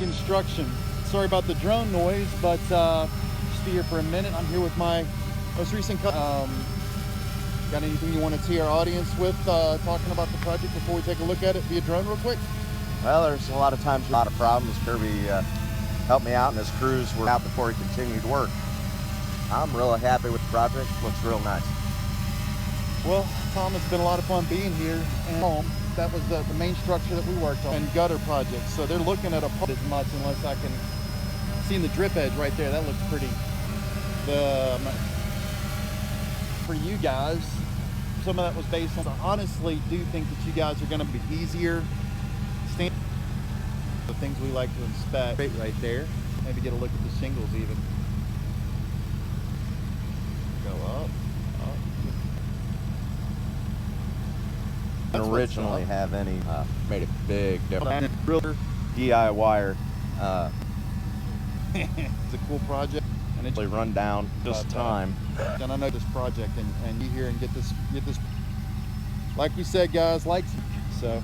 Construction. Sorry about the drone noise, but just be here for a minute. I'm here with my most recent got anything you want to tee our audience with talking about the project before we take a look at it via drone real quick? Well, there's a lot of times a lot of problems. Kirby helped me out, and his crews were out before he continued work. I'm really happy with the project. Looks real nice. Well, Tom, it's been a lot of fun being here. And that was the main structure that we worked on, and gutter projects. So they're looking at a part as much, unless I can see the drip edge right there. That looks pretty. For you guys, some of that was based on. I honestly do think that you guys are going to be easier. The things we like to inspect right there. Maybe get a look at the shingles even. Go up. Didn't originally have any. Made a big difference. DIYer. It's a cool project, and it's really run down just time. And I know this project, and you here and get this. Like we said, guys, so.